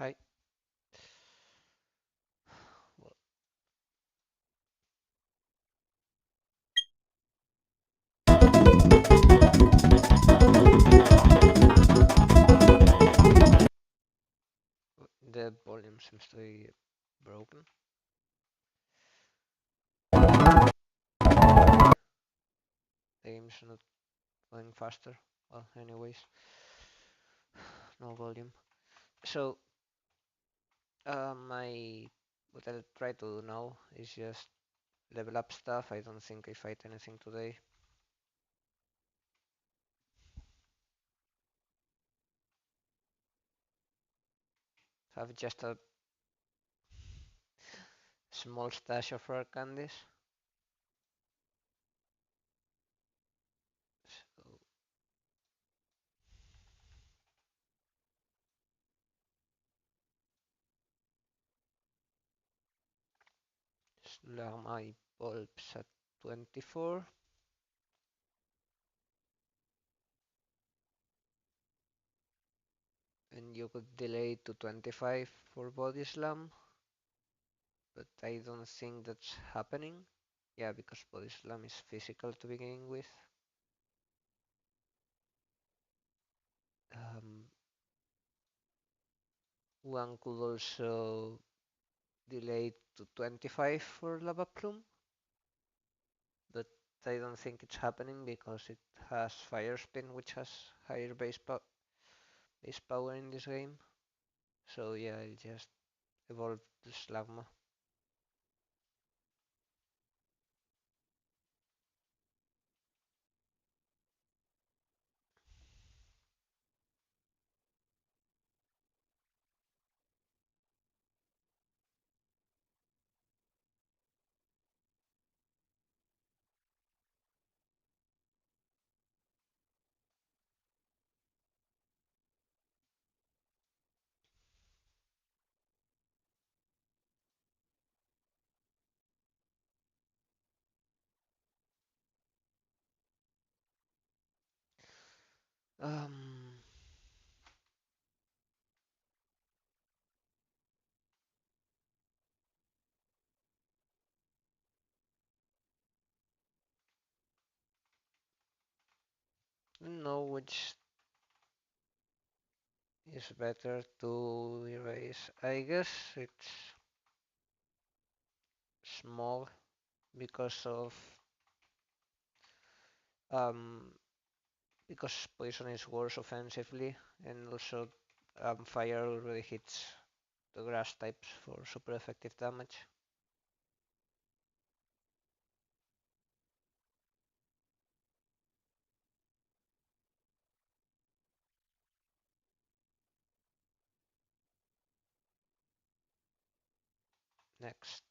Hi. Well, the volume seems to be broken. The game's not going faster. Well, anyways, no volume. So, my what I'll try to do now is just level up stuff. I don't think I fight anything today. Have just a small stash of rare candies. So, slug my bulbs at 24. And you could delay to 25 for body slam, but I don't think that's happening. Yeah, because body slam is physical to begin with. Um, One could also delay to 25 for lava plume, but I don't think it's happening because it has fire spin, which has higher base power in this game. So yeah, I'll just evolve the slagma. Um, don't know which is better to erase. I guess it's small because of um because poison is worse offensively, and also fire already hits the grass types for super effective damage. Next.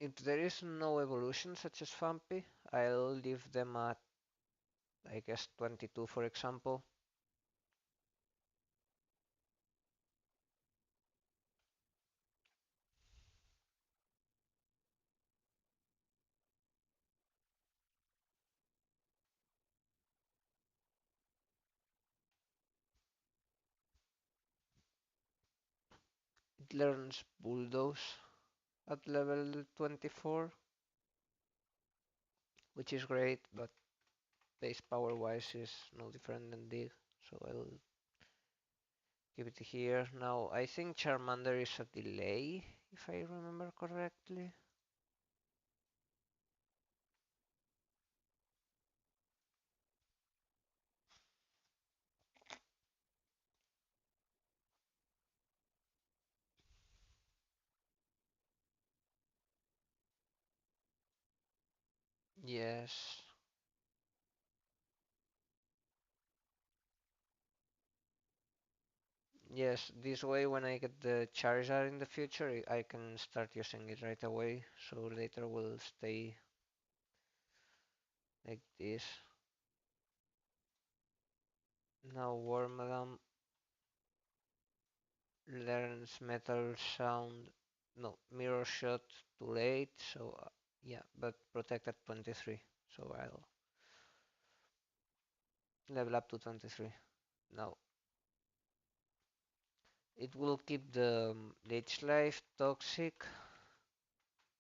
If there is no evolution such as Vampy, I'll leave them at, I guess, 22 for example. It learns Bulldoze at level 24, which is great, but base power wise is no different than Dig, so I'll give it here. Now, I think Charmander is a delay, if I remember correctly. Yes. Yes, this way when I get the Charizard in the future, I can start using it right away, so later will stay like this. Now Wormadam learns Metal Sound, no, Mirror Shot too late, so Yeah, but protect at 23. So I'll level up to 23. Now, it will keep the Leech Life Toxic,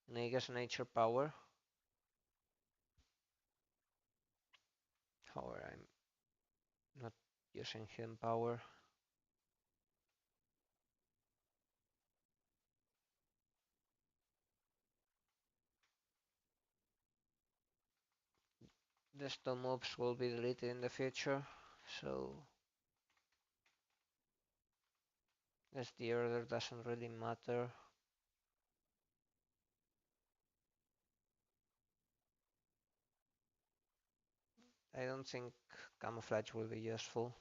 Nega's Nature Power. However, I'm not using Hidden Power. The stone mobs will be deleted in the future, so guess the order doesn't really matter. I don't think camouflage will be useful.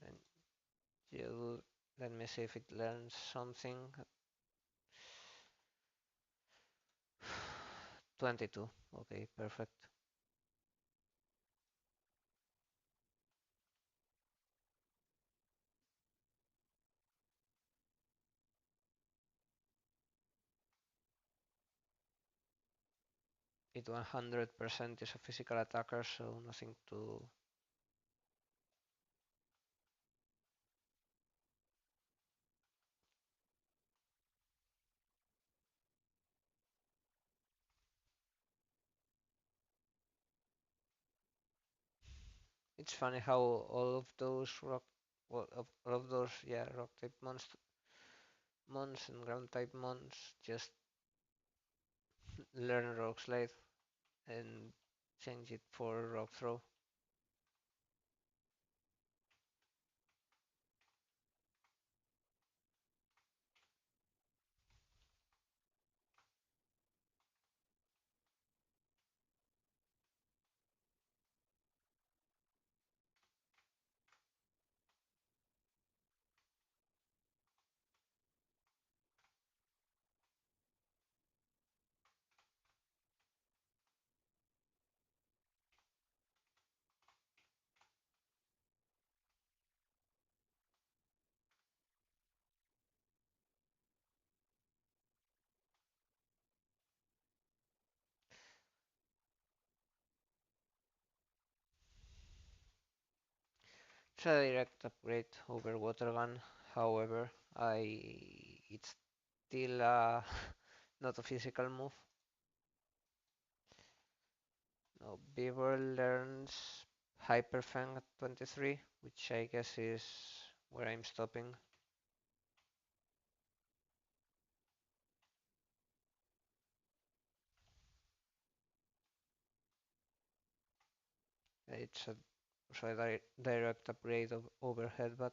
And you let me see if it learns something. 22. Okay, perfect. It 100% is a physical attacker, so nothing to. It's funny how all of those rock, well, all of those, yeah, rock type mons and ground type mons just learn rock slide and change it for rock throw. It's a direct upgrade over water gun. However, it's still not a physical move. Now Beaver learns Hyper Fang at 23, which I guess is where I'm stopping. It's a, so a direct upgrade of over Headbutt.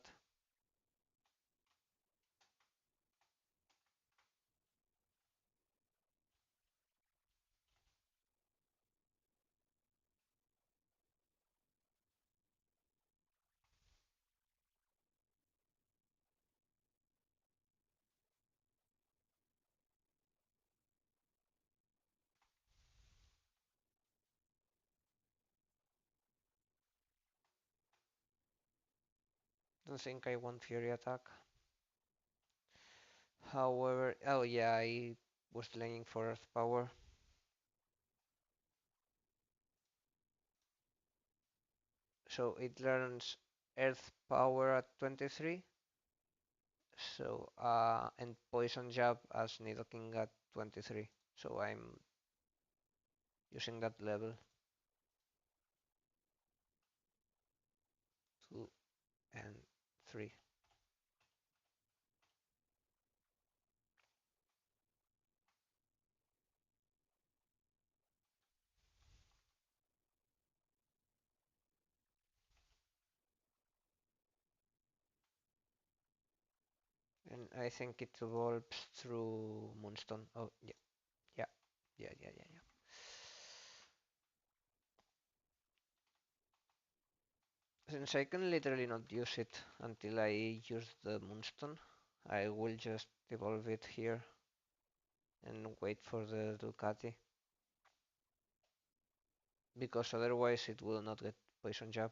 Don't think I want Fury attack. However, oh yeah, I was delaying for Earth Power. So it learns Earth Power at 23. So and Poison Jab as Nidoking at 23. So I'm using that level 2 and 3. And I think it evolves through Moonstone. Oh yeah, yeah, yeah. Since I can literally not use it until I use the Moonstone, I will just evolve it here and wait for the Ducati. Because otherwise it will not get Poison Jab.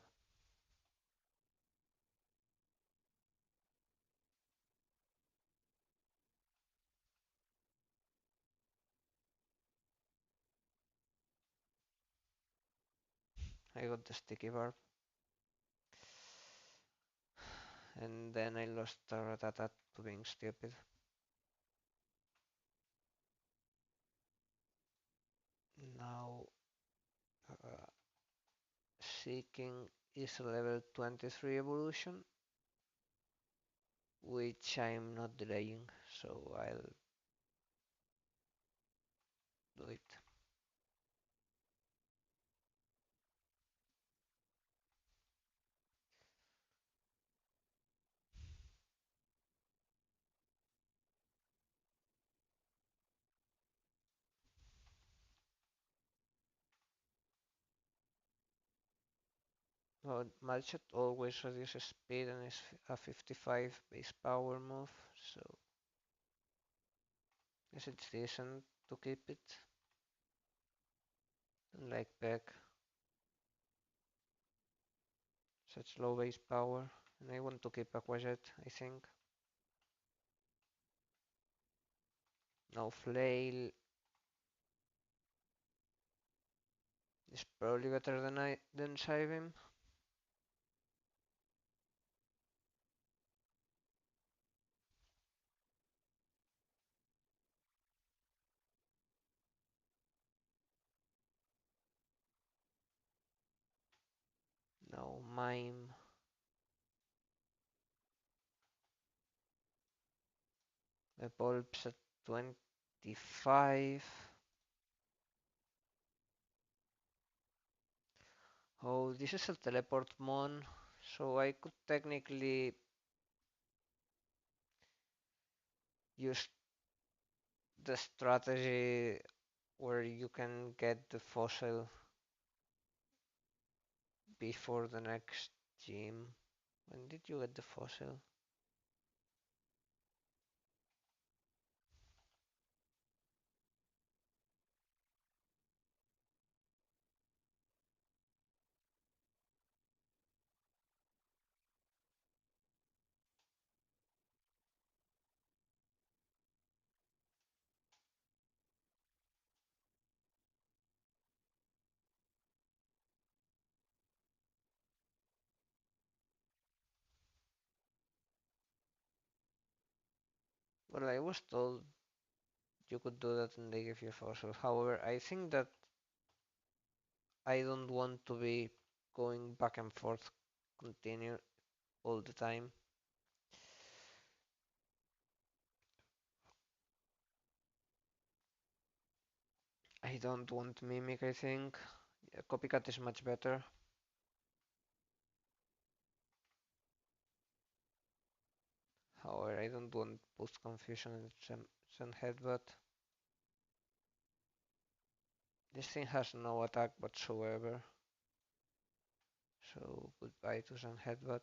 I got the sticky barb. And then I lost the Rattata to being stupid. Now uh, Seeking is a level 23 evolution, which I'm not delaying, so I'll do it. Well, Malchat always reduces speed and is a 55 base power move, so I guess it's decent to keep it. Unlike Peck, such low base power, and I want to keep Aquajet, I think. Now Flail is probably better than Psybeam. Now Mime. The bulb's at 25. Oh, this is a teleport mon, so I could technically use the strategy where you can get the fossil before the next gym. When did you get the fossil? Well, I was told you could do that and they give you a fossil. However, I think that I don't want to be going back and forth continue all the time. I don't want Mimic, I think. Yeah, Copycat is much better. However, I don't want Boost Confusion and Send Headbutt. This thing has no attack whatsoever. So goodbye to Send Headbutt.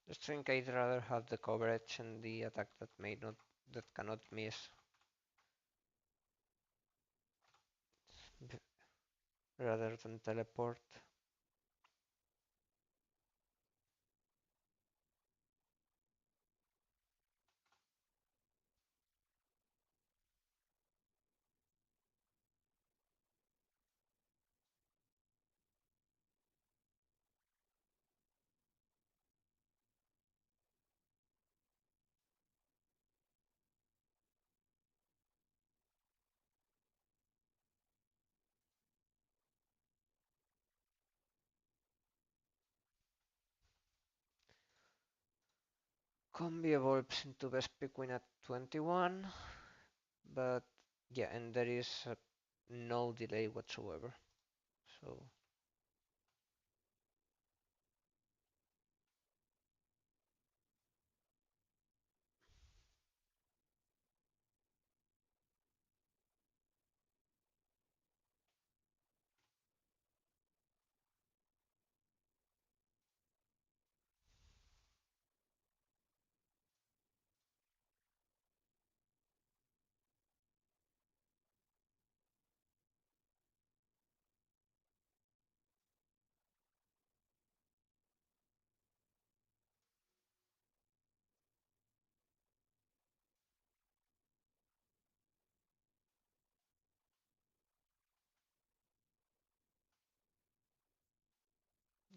Just think I'd rather have the coverage and the attack that cannot miss rather than teleport. Combi evolves into Vespiquen at 21, but yeah, and there is no delay whatsoever. So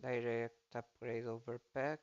Direct upgrade over pack.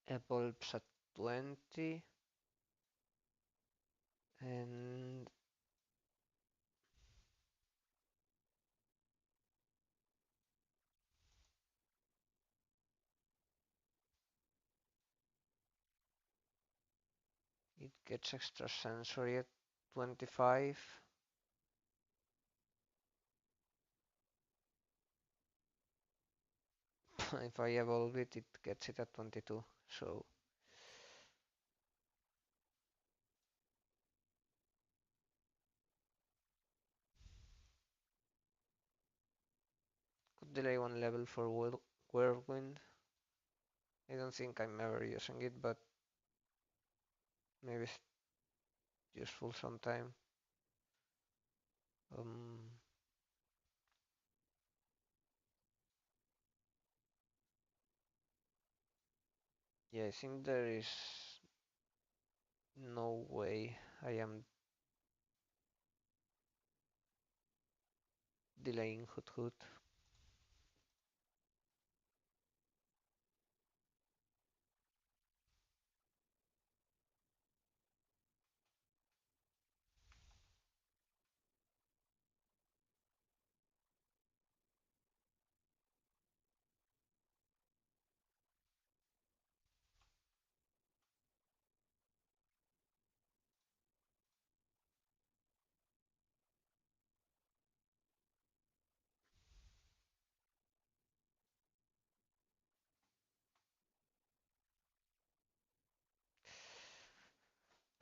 Evolves at 20 and it gets extra sensory at 25. If I evolve it, it gets it at 22. So could delay one level for Whirlwind. I don't think I'm ever using it, but maybe it's useful sometime. Um, yeah, I think there is no way I am delaying Hoot Hoot.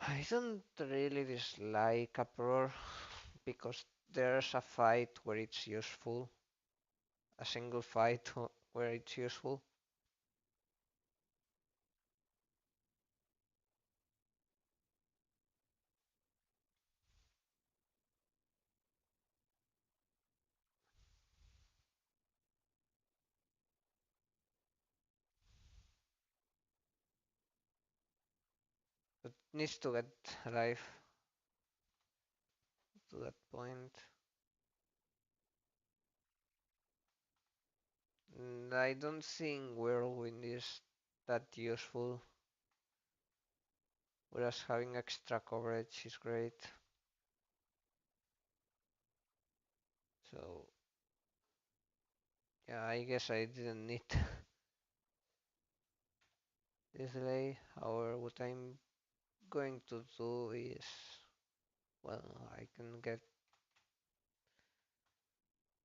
I don't really dislike Uproar because there's a fight where it's useful, a single fight where it's useful. But needs to get alive to that point. I don't think Whirlwind is that useful, whereas having extra coverage is great. So yeah, I guess I didn't need this delay. However, what I'm going to do is, well, I can get,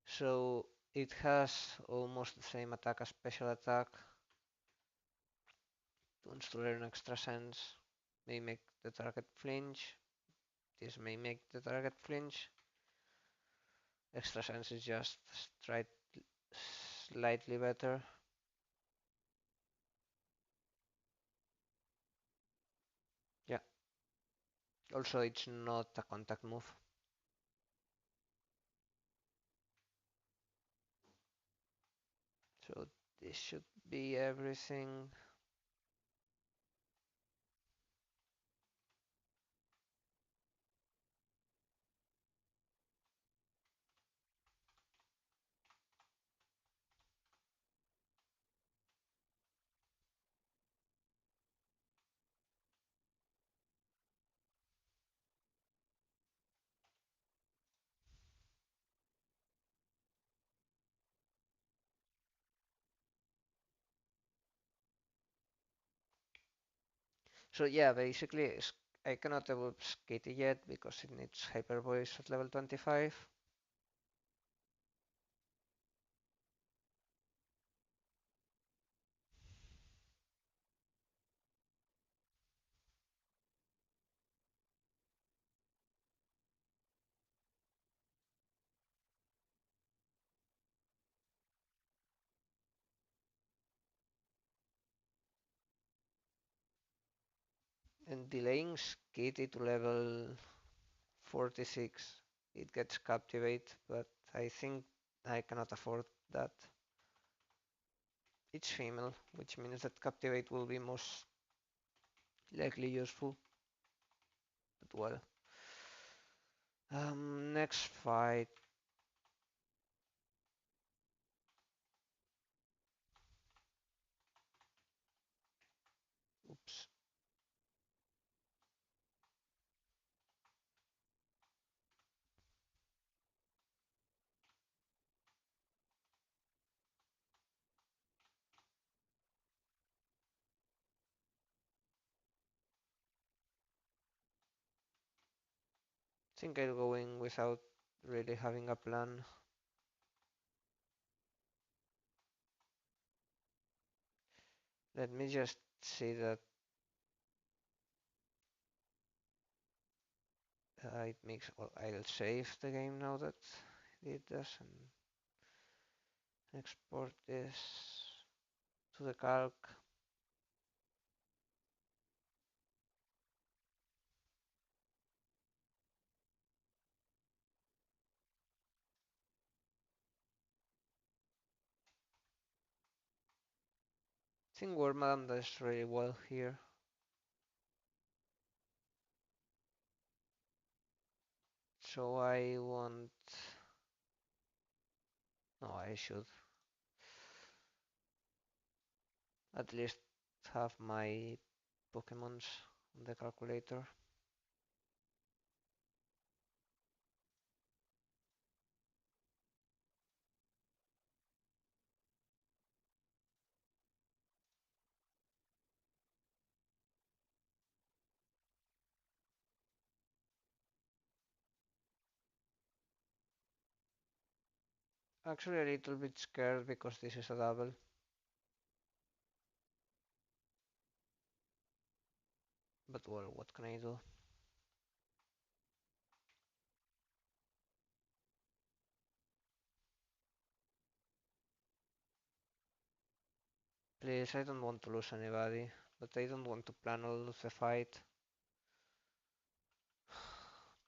so it has almost the same attack as special attack. It wants to learn extra sense, may make the target flinch. This may make the target flinch. Extra sense is just slightly better. Yeah. Also, it's not a contact move. So this should be everything. So yeah, basically I cannot evolve Skitty yet because it needs Hyper Voice at level 25. And delaying Skitty to level 46, it gets Captivate, but I think I cannot afford that. It's female, which means that Captivate will be most likely useful. But well. Next fight. Oops. Think I'll go in without really having a plan. Let me just see that it makes. Well, I'll save the game now that it does and export this to the calc. I think Wormadam does really well here. So I want. No, I should at least have my Pokemons on the calculator. Actually, a little bit scared because this is a double. But well, what can I do? Please, I don't want to lose anybody, but I don't want to plan all of the fight.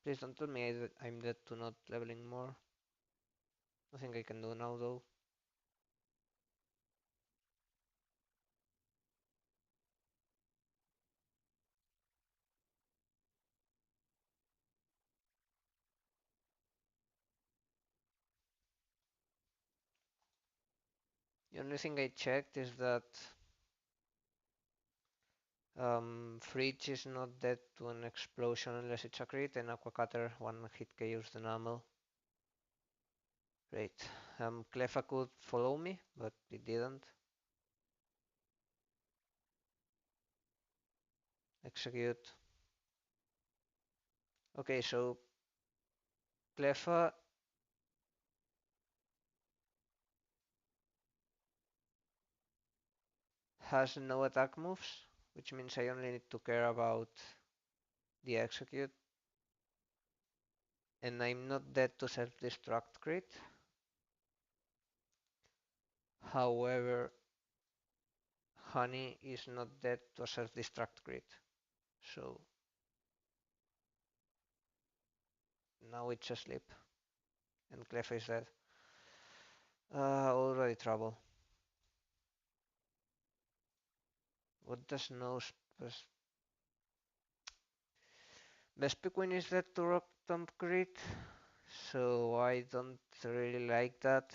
Please don't tell me I'm dead to not leveling more. Nothing I can do now though. The only thing I checked is that Fridge is not dead to an explosion unless it's a crit, and Aquacutter one hit KOs the normal. Great. Cleffa could follow me, but it didn't. Execute. Okay, so Cleffa has no attack moves, which means I only need to care about the execute. And I'm not dead to self-destruct crit. However, Honey is not dead to a self-destruct crit. So now it's asleep. And Cleffa is dead. Already trouble. What does no Vespiquen is dead to Rock Tomb crit, so I don't really like that.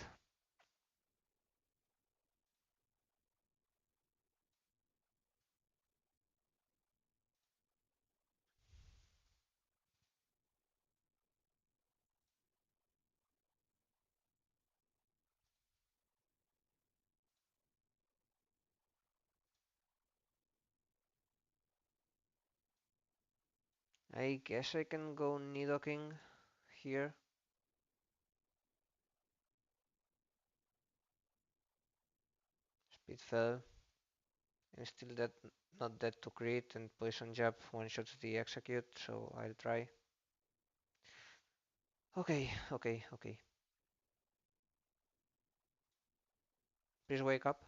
I guess I can go Nidoking here. Speed fell. And still dead, not dead to crit, and Poison Jab one shots the execute, so I'll try. Okay. Please wake up.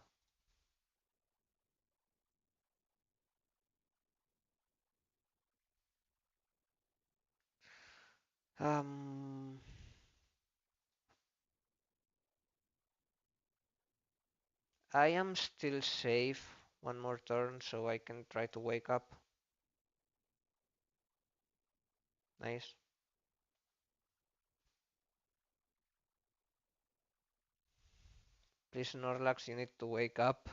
Um, I am still safe one more turn, so I can try to wake up. Nice. Please, Norlax, you need to wake up.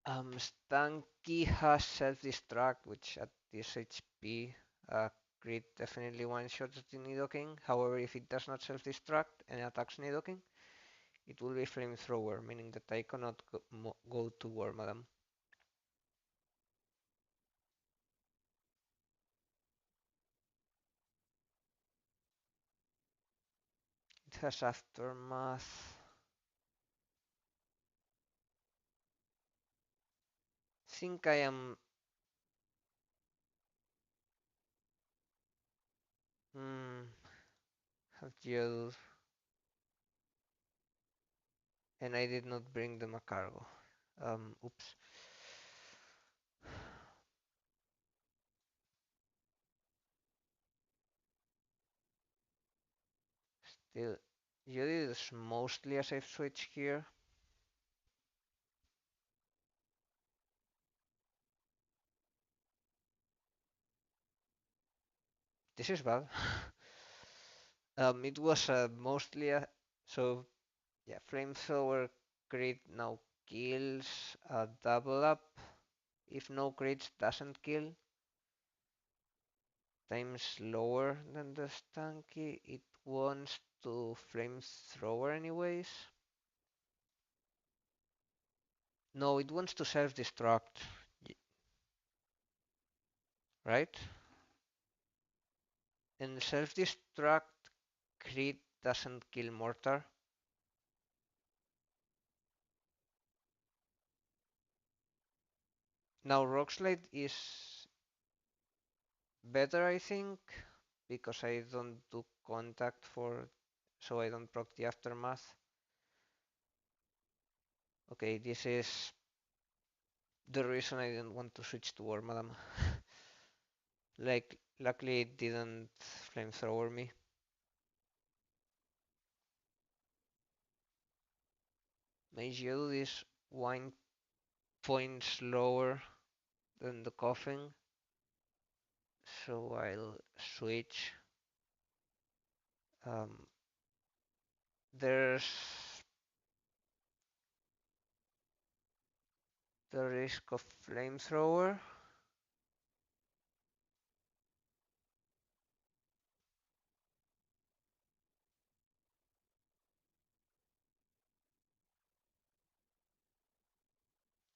Stanky has self-destruct, which at this HP, crit definitely one-shots the Nidoking. However, if it does not self-destruct and attacks Nidoking, it will be Flamethrower, meaning that I cannot go to War Madam. It has Aftermath. Think I am. Hmm. Have Gel, and I did not bring them a cargo. Oops. Still, Gel is mostly a safe switch here. This is bad. It was mostly a so yeah. Flamethrower crit now kills a double up. If no crits doesn't kill, times lower than the Stanky. It wants to Flamethrower anyways. No, it wants to self-destruct, right? And self-destruct crit doesn't kill mortar. Now rock slide is better, I think, because I don't do contact for, so I don't proc the aftermath. Okay, this is the reason I didn't want to switch to War Madam. Like, luckily it didn't flamethrower me. My Geodude is 1 point slower than the Coughing, so I'll switch. Um, there's the risk of flamethrower.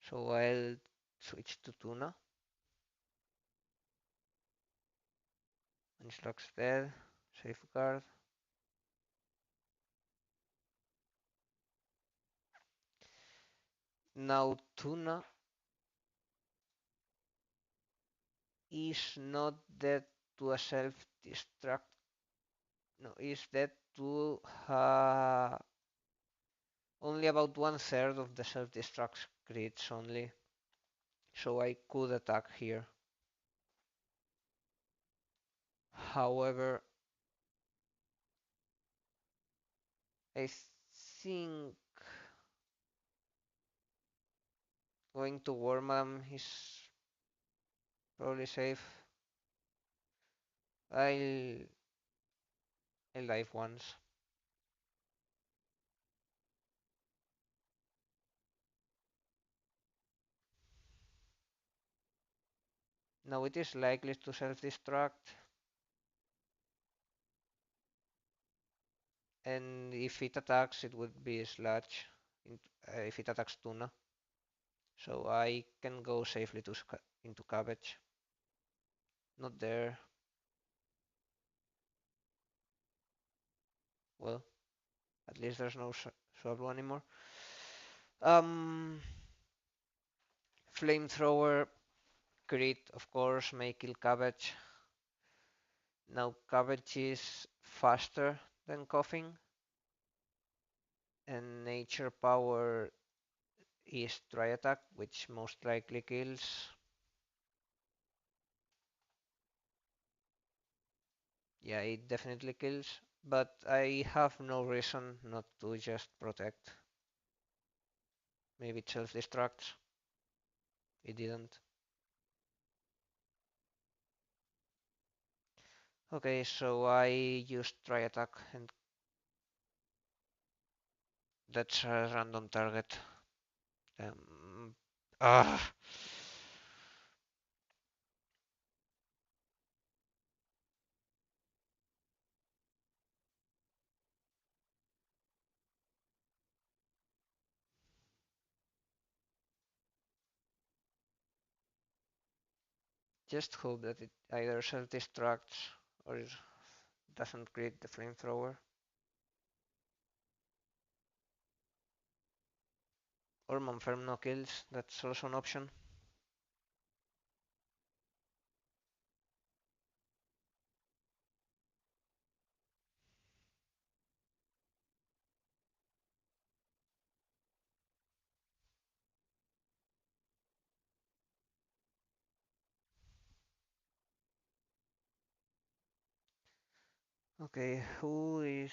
So I'll switch to Tuna. Nuzlocke's dead. Safeguard. Now Tuna is not dead to a self-destruct. No, is dead to only about 1/3 of the self-destruct crits only. So I could attack here. However, I think going to Wormadam is probably safe. I'll dive once. Now it is likely to self-destruct, and if it attacks, it would be Sludge. If it attacks Tuna, so I can go safely to into Cabbage. Not there. Well, at least there's no Swablu anymore. Um, Flamethrower crit, of course, may kill Cabbage. Now Cabbage is faster than Coughing, and Nature Power is Dry Attack, which most likely kills. Yeah, it definitely kills, but I have no reason not to just protect. Maybe it self-destructs. It didn't. Okay, so I used try attack and that's a random target. Um, ah, just hope that it either self-destructs or it doesn't create the flamethrower. Or Monferm no kills, that's also an option. Okay, who is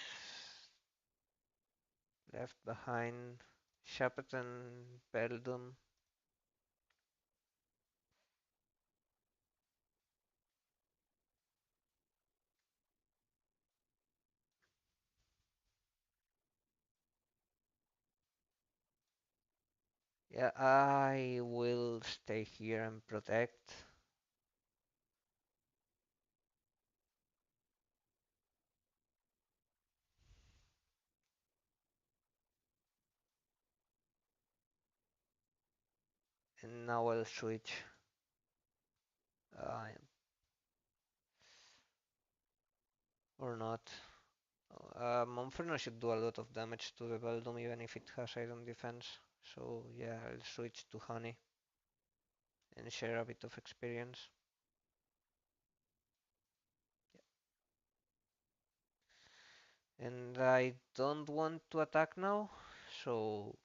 left behind? Shepard and Beldum. Yeah, I will stay here and protect. And now I'll switch. Uh, or not. Monferno should do a lot of damage to the Beldum even if it has iron defense. So yeah, I'll switch to Honey and share a bit of experience. And I don't want to attack now, so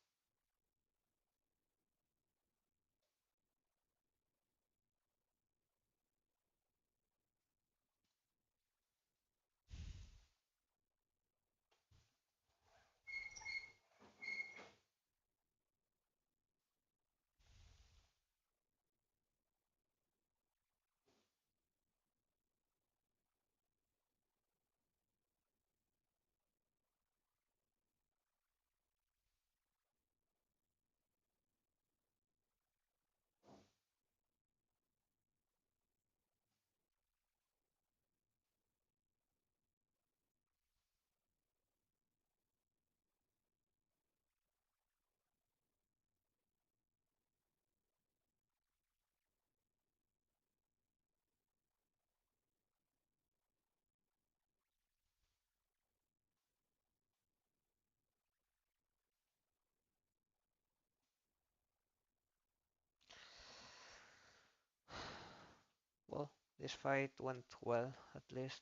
well, this fight went well at least.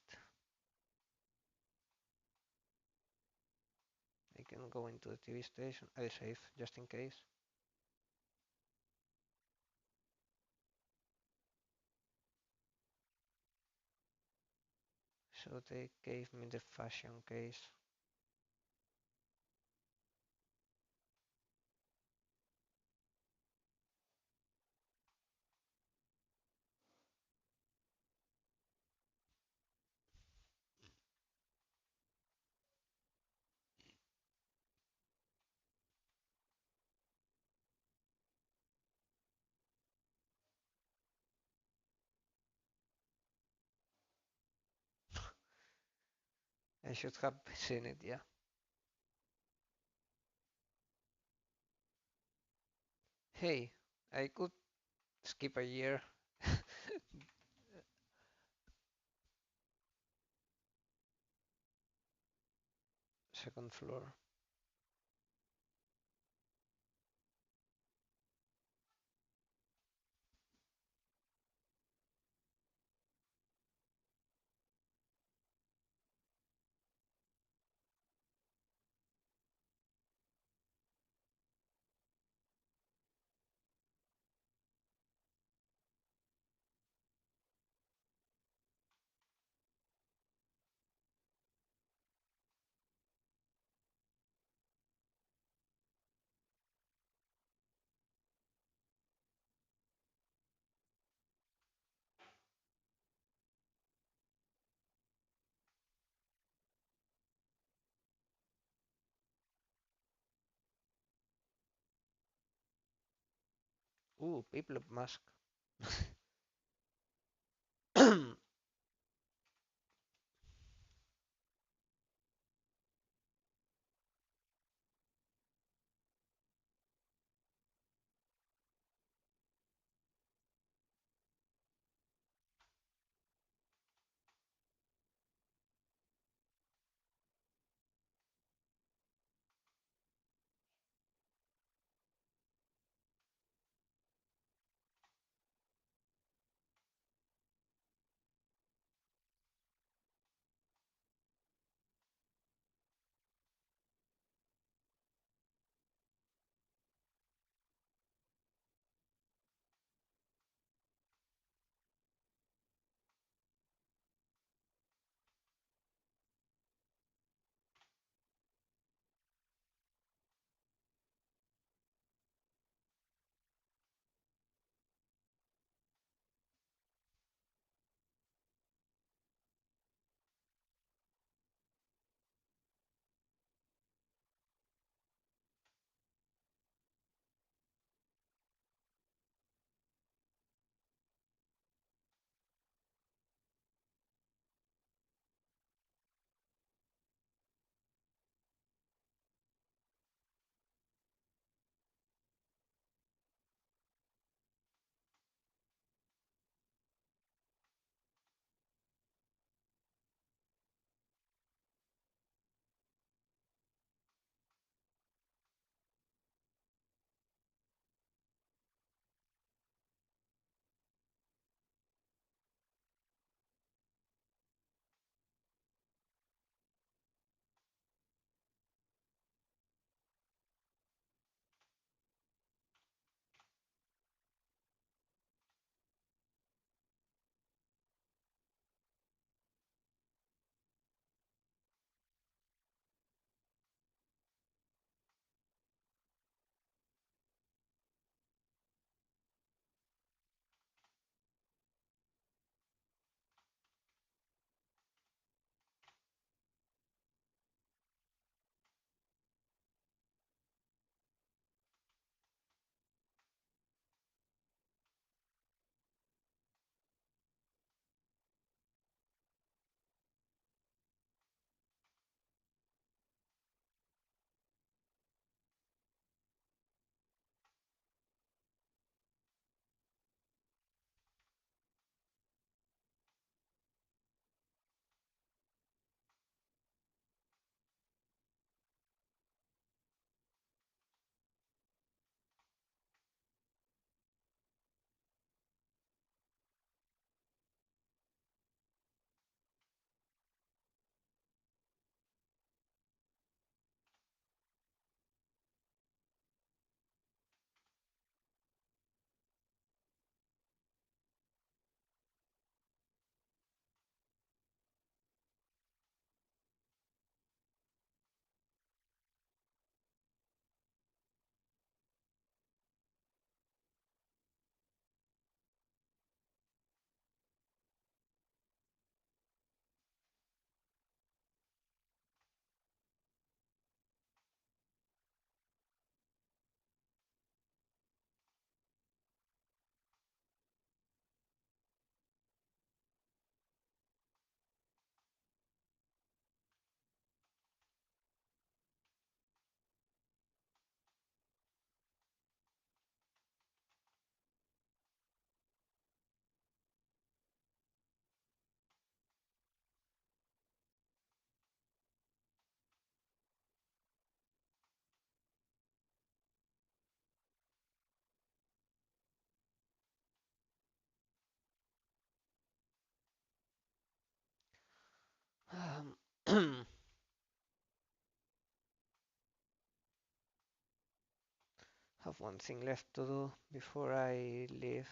I can go into the TV station. I'll save just in case. So they gave me the fashion case. I should have seen it, yeah. Hey, I could skip a year. Second floor. Ooh, people mask. Have one thing left to do before I leave.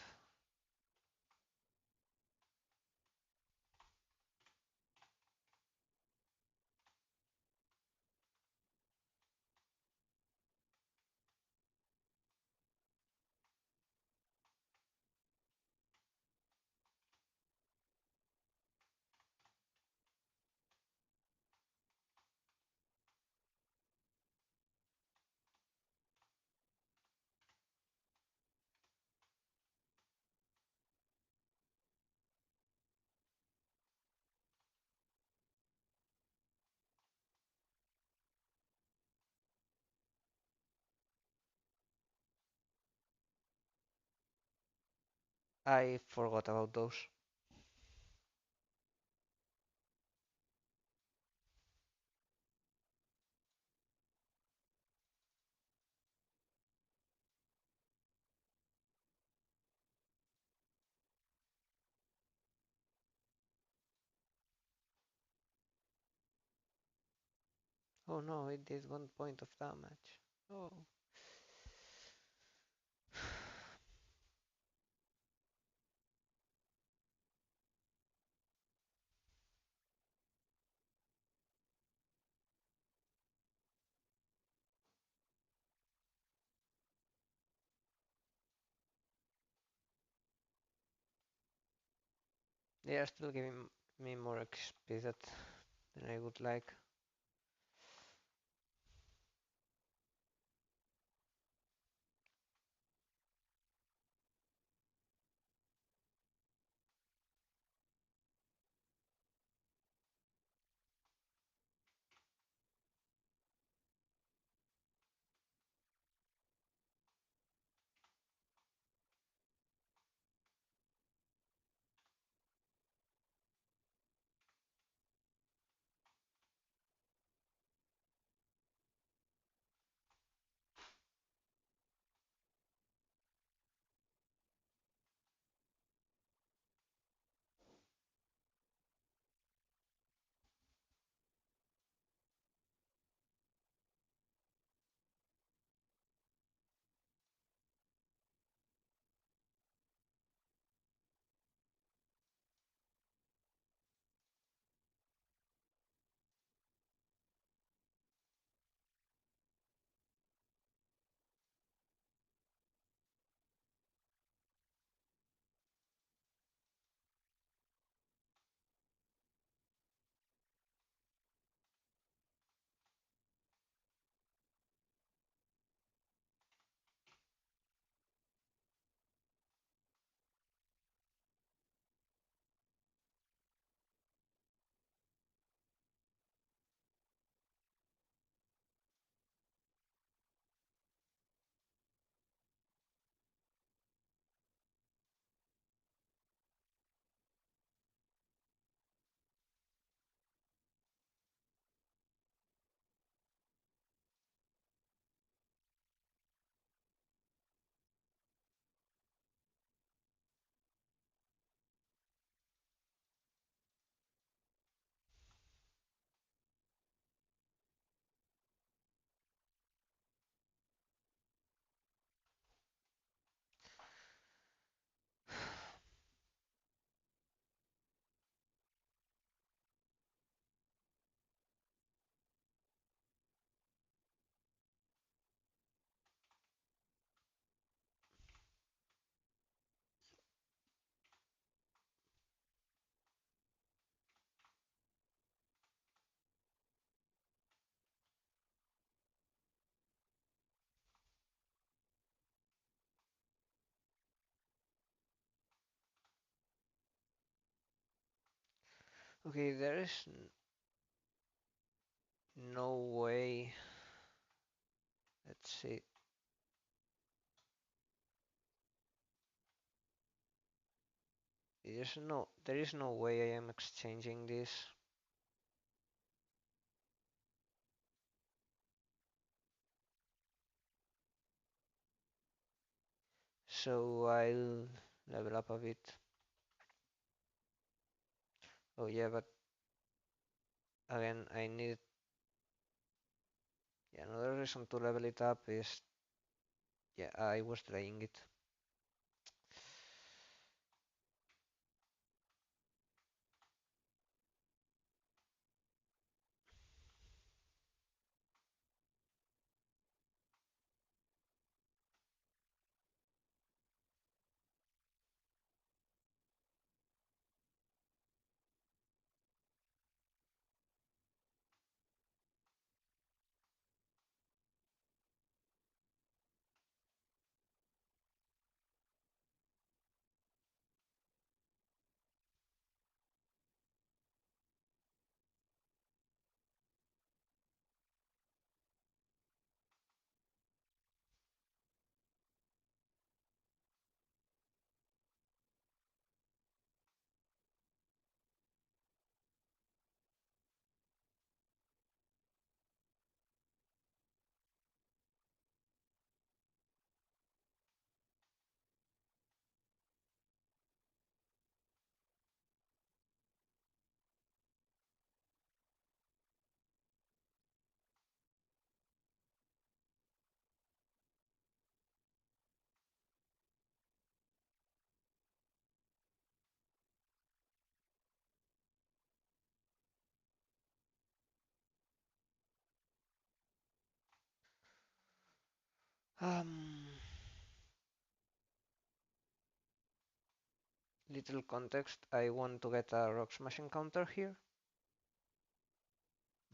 I forgot about those. Oh no, it did 1 point of damage. Oh. They are still giving me more XP than I would like. Okay, there is no way. Let's see. There is no way I am exchanging this. So I'll level up a bit. Oh yeah, but again, I need. Yeah, another reason to level it up is, yeah, I was trying it. Um, Little context. I want to get a rock smashing counter here.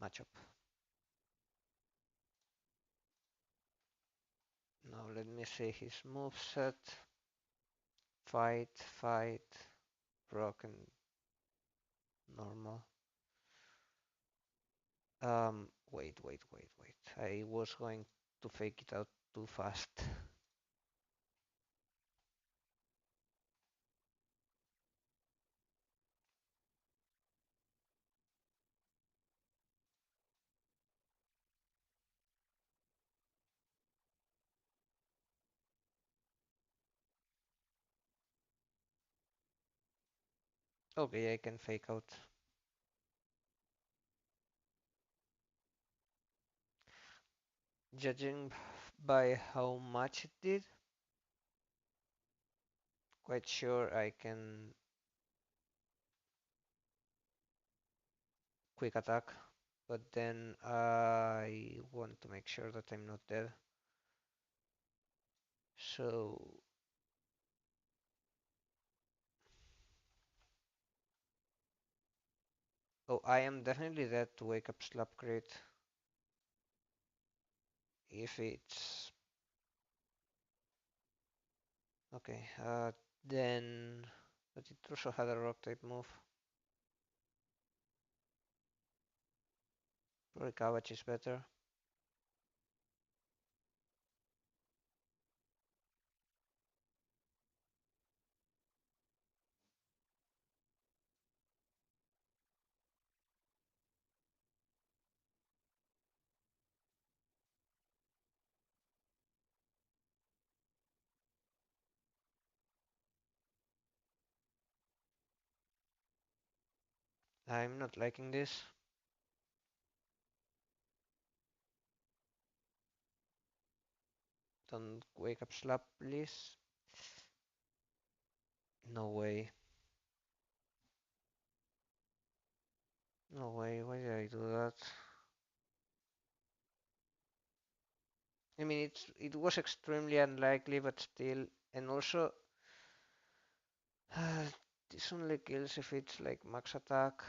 Matchup. Now let me see his move set. Fight, fight, rock and normal. Wait. I was going to fake it out too fast. Okay, I can fake out. Judging by how much it did, quite sure I can quick attack, but then I want to make sure that I'm not dead. So, oh, I am definitely dead to wake up slap crit if it's okay. Then, but it also had a rock type move. Probably Kavach is better. I'm not liking this. Don't wake up slap, please. No way. No way. Why did I do that? I mean, it was extremely unlikely, but still. And also, this only kills if it's like max attack.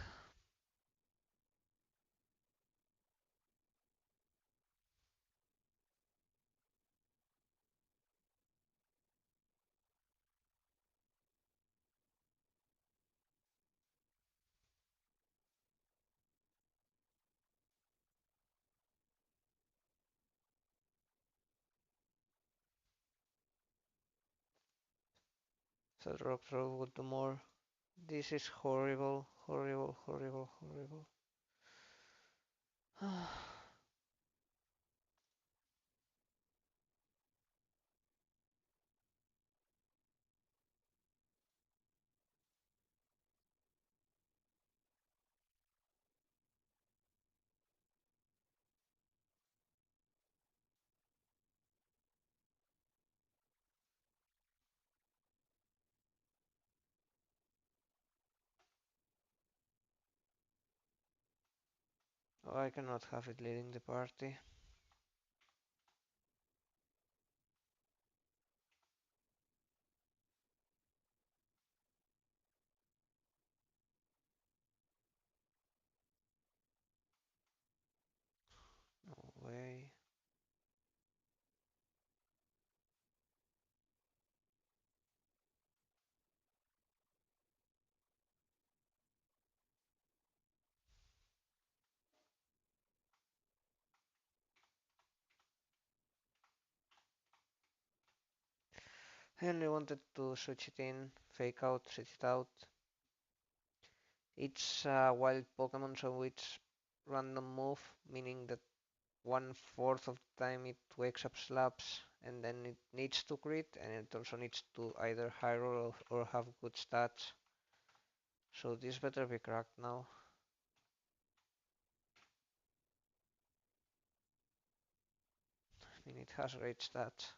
So rock throw would do more. This is horrible, horrible, horrible, horrible. Oh, I cannot have it leading the party. No way. I only wanted to switch it in, fake out, switch it out. It's a wild Pokemon, so it's random move, meaning that 1/4 of the time it wakes up slaps, and then it needs to crit, and it also needs to either high roll or have good stats. So this better be cracked now. I mean, it has great stats.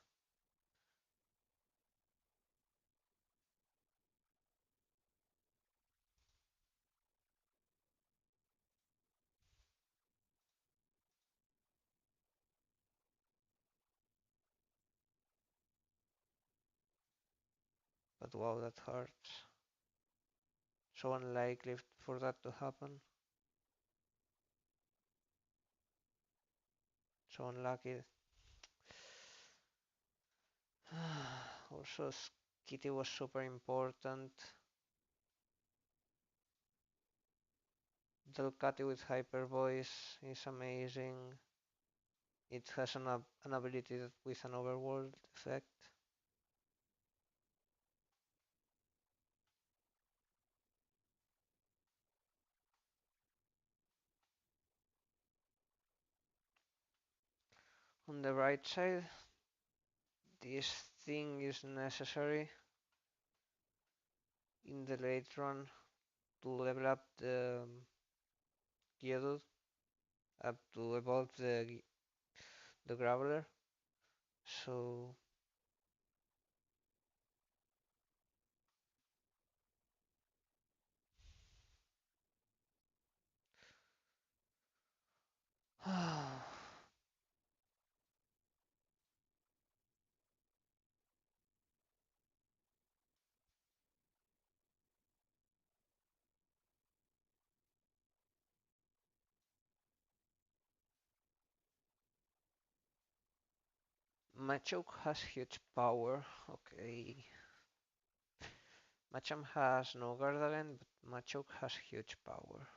But wow, that hurts. So unlikely for that to happen. So unlucky. Also, Kitty was super important. Delcatty with Hyper Voice is amazing. It has an ability with an overworld effect. On the right side, this thing is necessary in the late run to level up the Geodude up to evolve the Graveler. So Machoke has huge power. Okay. Machamp has no guard again, but Machoke has huge power.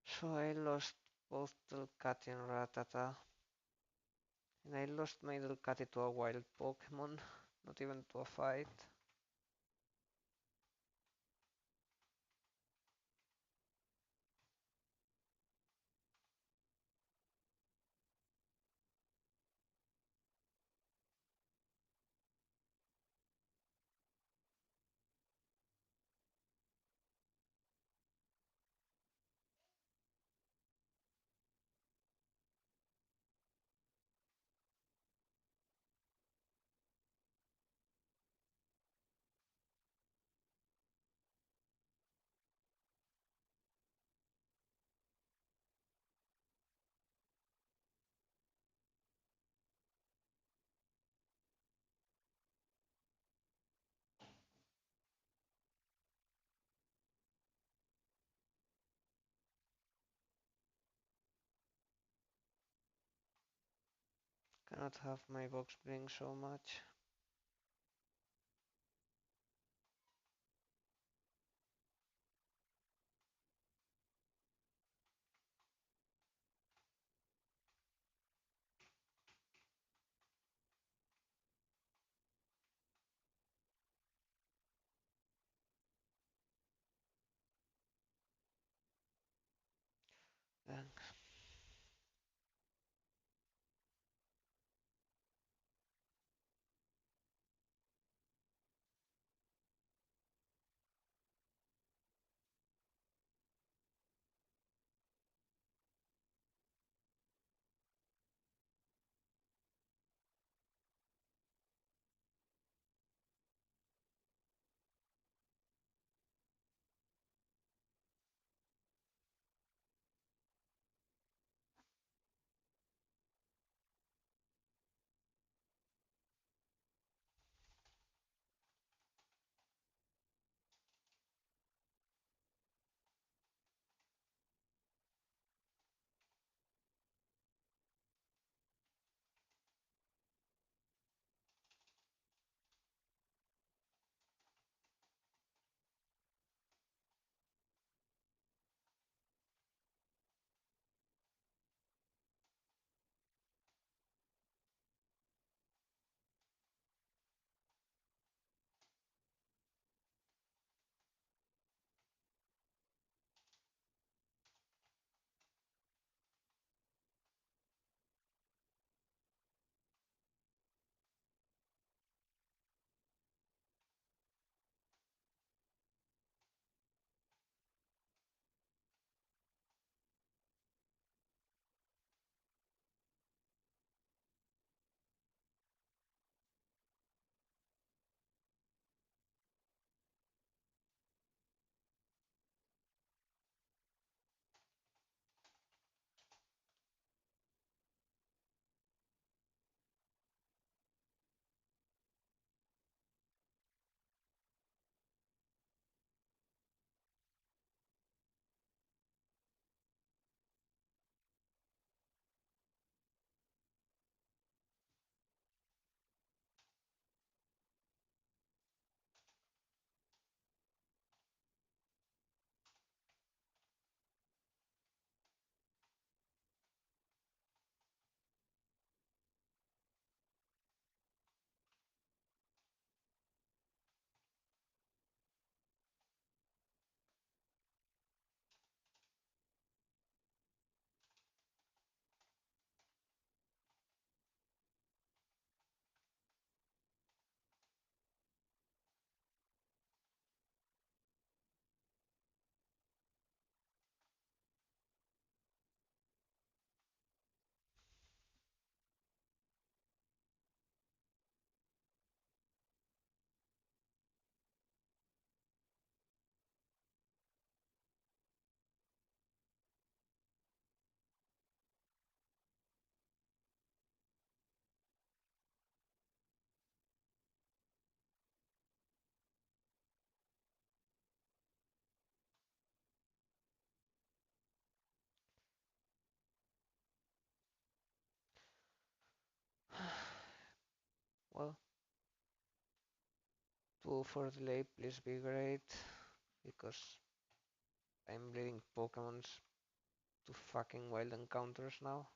So I lost both Delcatty and Rattata. And I lost my Delcatty to a wild Pokemon, not even to a fight. Cannot have my box bring so much. Then 2 for delay, please be great. Because I'm bleeding Pokemons to fucking wild encounters now.